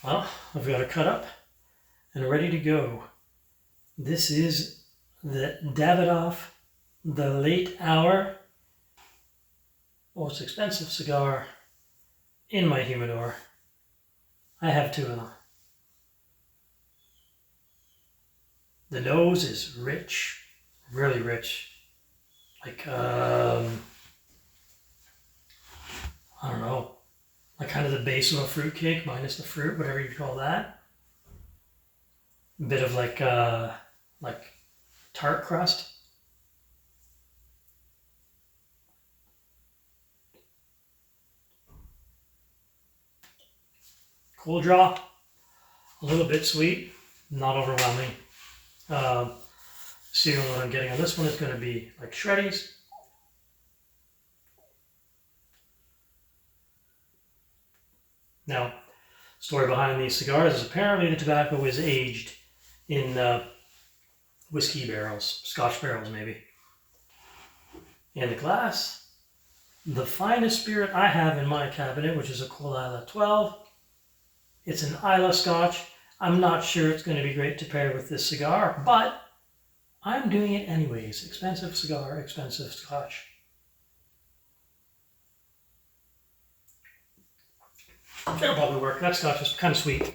Well, I've got it cut up and ready to go. This is the Davidoff The Late Hour, most expensive cigar in my humidor. I have two of them. The nose is rich, really rich. Like, I don't know, like kind of the base of a fruit cake minus the fruit, whatever you call that. A bit of like tart crust. Cool draw, a little bit sweet, not overwhelming. See what I'm getting on this one is going to be like shreddies. Now, story behind these cigars is apparently the tobacco is aged in whiskey barrels, Scotch barrels maybe. And the glass, the finest spirit I have in my cabinet, which is a Cool Isla 12. It's an Isla Scotch. I'm not sure it's going to be great to pair with this cigar, but I'm doing it anyways. Expensive cigar, expensive Scotch. It'll probably work. That Scotch is kind of sweet.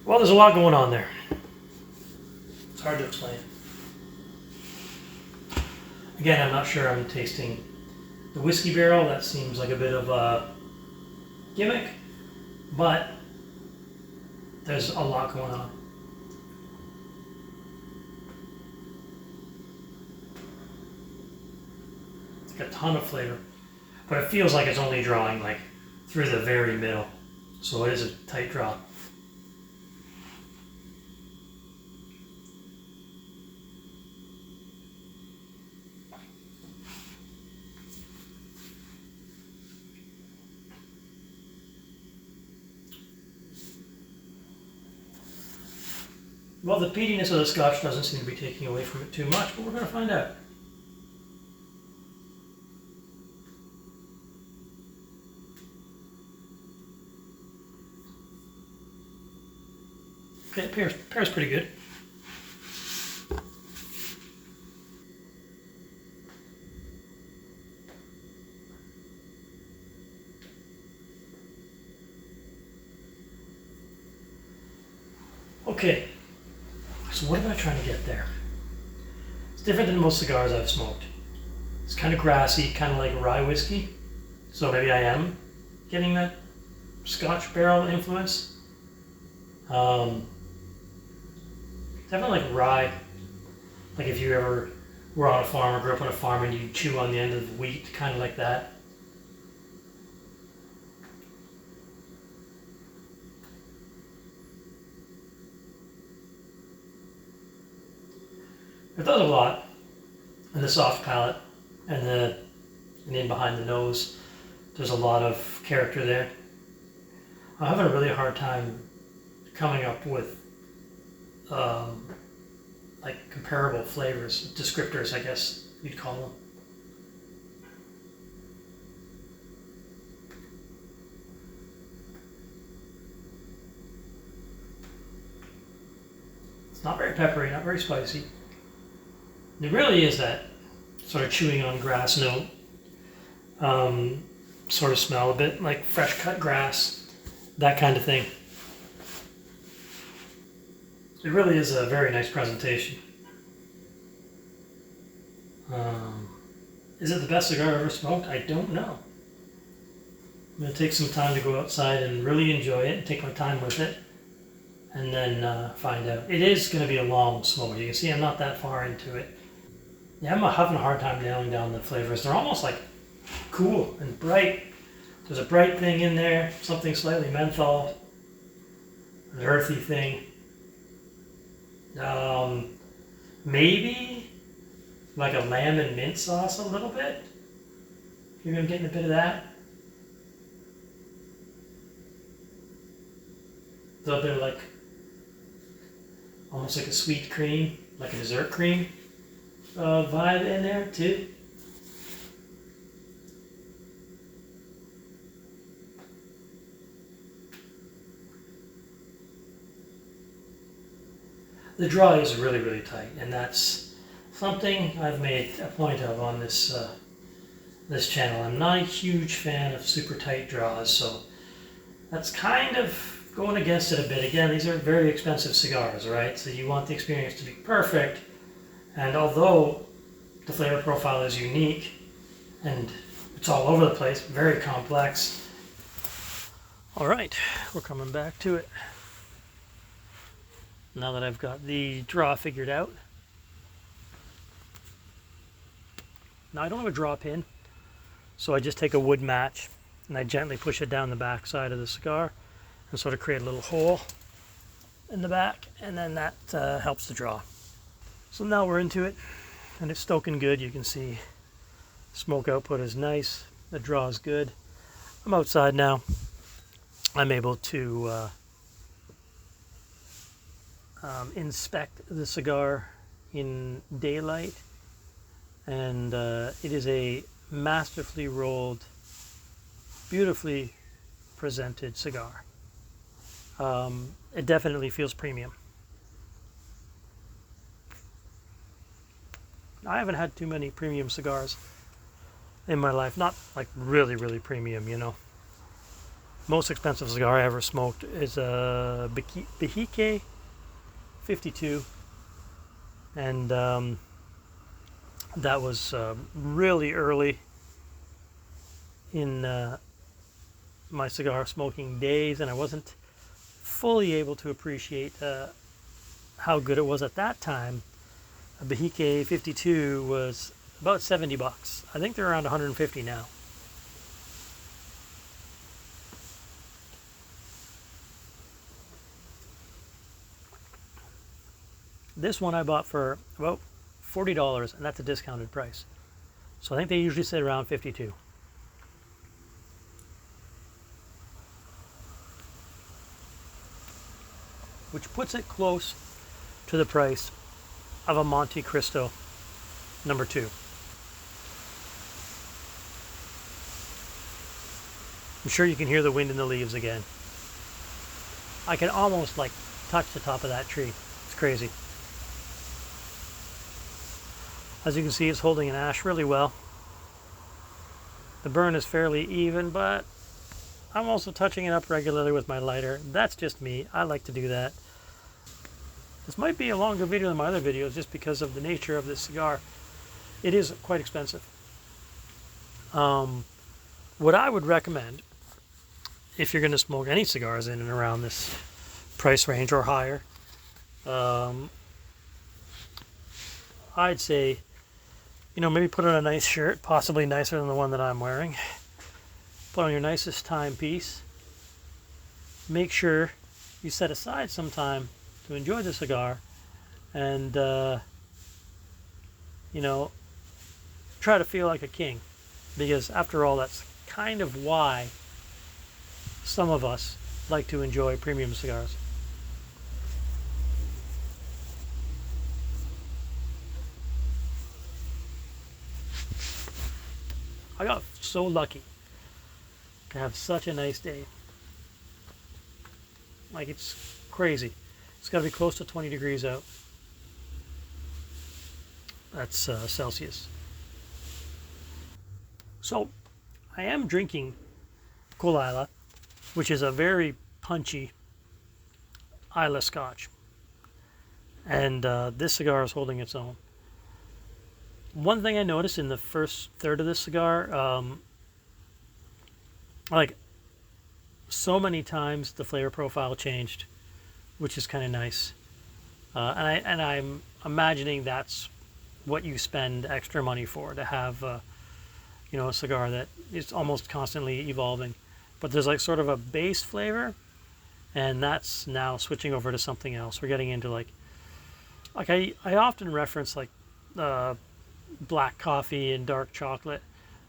Well, there's a lot going on there. It's hard to explain. Again, I'm not sure I'm tasting the whiskey barrel. That seems like a bit of a gimmick, but there's a lot going on. It's got a ton of flavor, but it feels like it's only drawing like through the very middle. So it is a tight draw. Well, the peatiness of the Scotch doesn't seem to be taking away from it too much, but we're going to find out. Okay, it pairs pretty good. Okay, so what am I trying to get there? It's different than most cigars I've smoked. It's kind of grassy, kind of like rye whiskey. So maybe I am getting that Scotch barrel influence. Definitely like rye. Like if you ever were on a farm or grew up on a farm and you chew on the end of the wheat, kind of like that. It does a lot in the soft palate and in behind the nose. There's a lot of character there. I'm having a really hard time coming up with like comparable flavors, descriptors, I guess you'd call them. It's not very peppery, not very spicy. It really is that sort of chewing on grass note, sort of smell a bit like fresh cut grass, that kind of thing. It really is a very nice presentation. Is it the best cigar I've ever smoked? I don't know. I'm going to take some time to go outside and really enjoy it and take my time with it and then find out. It is going to be a long smoke. You can see I'm not that far into it. Yeah, I'm having a hard time nailing down the flavors. They're almost like cool and bright. There's a bright thing in there, something slightly menthol, an earthy thing. Maybe like a lamb and mint sauce a little bit. Maybe I'm getting a bit of that. A little bit of like, almost like a sweet cream, like a dessert cream vibe in there too. The draw is really, really tight, and that's something I've made a point of on this this channel. I'm not a huge fan of super tight draws, so that's kind of going against it a bit. Again, these are very expensive cigars, right? So you want the experience to be perfect, and although the flavor profile is unique and it's all over the place, very complex. All right, we're coming back to it. Now that I've got the draw figured out. Now I don't have a draw pin, so I just take a wood match and I gently push it down the back side of the cigar and sort of create a little hole in the back, and then that helps the draw. So now we're into it, and it's stoking good. You can see smoke output is nice, the draw is good. I'm outside now. I'm able to inspect the cigar in daylight, and it is a masterfully rolled, beautifully presented cigar. It definitely feels premium. I haven't had too many premium cigars in my life, not like really, really premium, you know. Most expensive cigar I ever smoked is a Behike 52, and that was really early in my cigar smoking days, and I wasn't fully able to appreciate how good it was at that time. A Behike 52 was about 70 bucks. I think they're around 150 now. This one I bought for about $40, and that's a discounted price. So I think they usually sit around 52. Which puts it close to the price of a Monte Cristo number 2. I'm sure you can hear the wind in the leaves again. I can almost like touch the top of that tree. It's crazy. As you can see, it's holding an ash really well. The burn is fairly even, but I'm also touching it up regularly with my lighter. That's just me. I like to do that. This might be a longer video than my other videos just because of the nature of this cigar. It is quite expensive. What I would recommend, if you're going to smoke any cigars in and around this price range or higher, I'd say, you know, maybe put on a nice shirt, possibly nicer than the one that I'm wearing. Put on your nicest timepiece. Make sure you set aside some time to enjoy the cigar, and you know, try to feel like a king, because after all, that's kind of why some of us like to enjoy premium cigars. I got so lucky to have such a nice day. Like, it's crazy. It's got to be close to 20 degrees out. That's Celsius. So, I am drinking Cool Isla, which is a very punchy Isla Scotch. And this cigar is holding its own. One thing I noticed in the first third of this cigar, like, so many times the flavor profile changed, which is kind of nice. And I'm imagining that's what you spend extra money for, to have you know, a cigar that is almost constantly evolving. But there's like sort of a base flavor, and that's now switching over to something else. We're getting into like I often reference like black coffee and dark chocolate.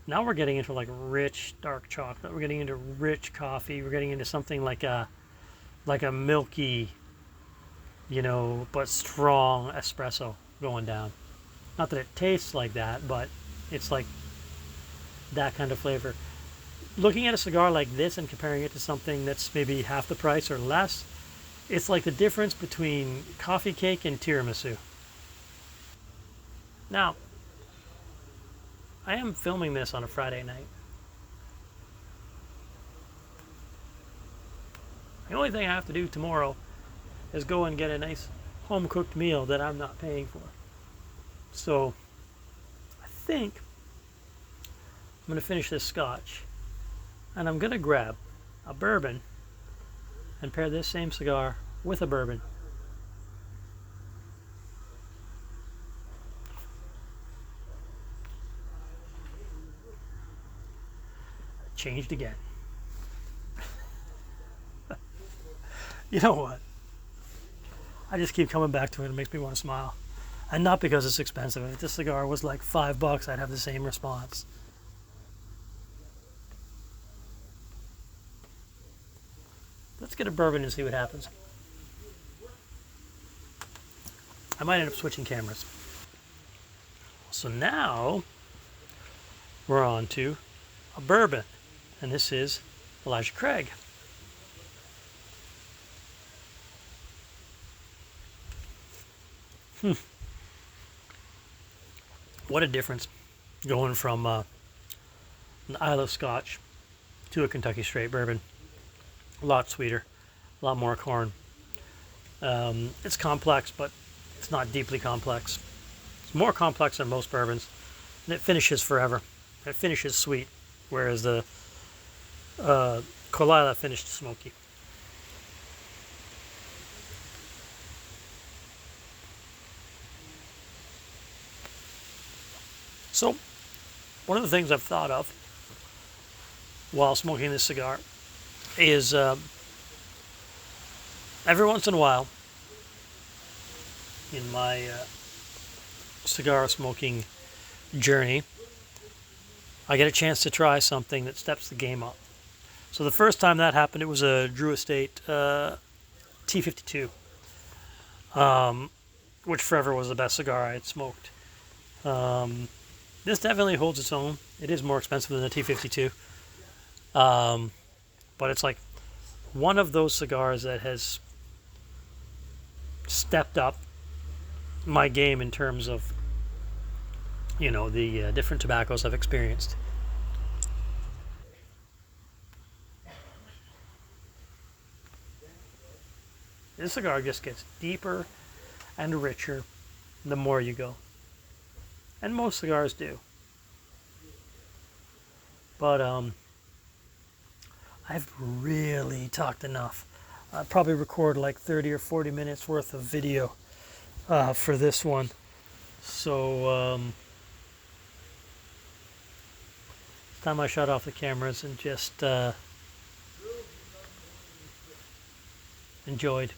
Now we're getting into like rich dark chocolate. We're getting into rich coffee. We're getting into something like a like a milky, but strong espresso going down. Not that it tastes like that, but it's like that kind of flavor. Looking at a cigar like this and comparing it to something that's maybe half the price or less, it's like the difference between coffee cake and tiramisu. Now, I am filming this on a Friday night. The only thing I have to do tomorrow is go and get a nice home-cooked meal that I'm not paying for. So, I think I'm going to finish this scotch, and I'm going to grab a bourbon and pair this same cigar with a bourbon. Changed again. You know what? I just keep coming back to it. It makes me want to smile. And not because it's expensive. If this cigar was like $5, I'd have the same response. Let's get a bourbon and see what happens. I might end up switching cameras. So now we're on to a bourbon. And this is Elijah Craig. What a difference going from an Isle of Scotch to a Kentucky straight bourbon. A lot sweeter, a lot more corn. It's complex, but it's not deeply complex. It's more complex than most bourbons, and it finishes forever. It finishes sweet, whereas the Colilla finished smoky. So, one of the things I've thought of while smoking this cigar is every once in a while in my cigar smoking journey, I get a chance to try something that steps the game up. So the first time that happened, it was a Drew Estate T52, which forever was the best cigar I had smoked. This definitely holds its own. It is more expensive than the T52. But it's like one of those cigars that has stepped up my game in terms of, the different tobaccos I've experienced. This cigar just gets deeper and richer the more you go. And most cigars do. But I've really talked enough. I'll probably record like 30 or 40 minutes worth of video for this one. So it's time I shut off the cameras and just enjoyed.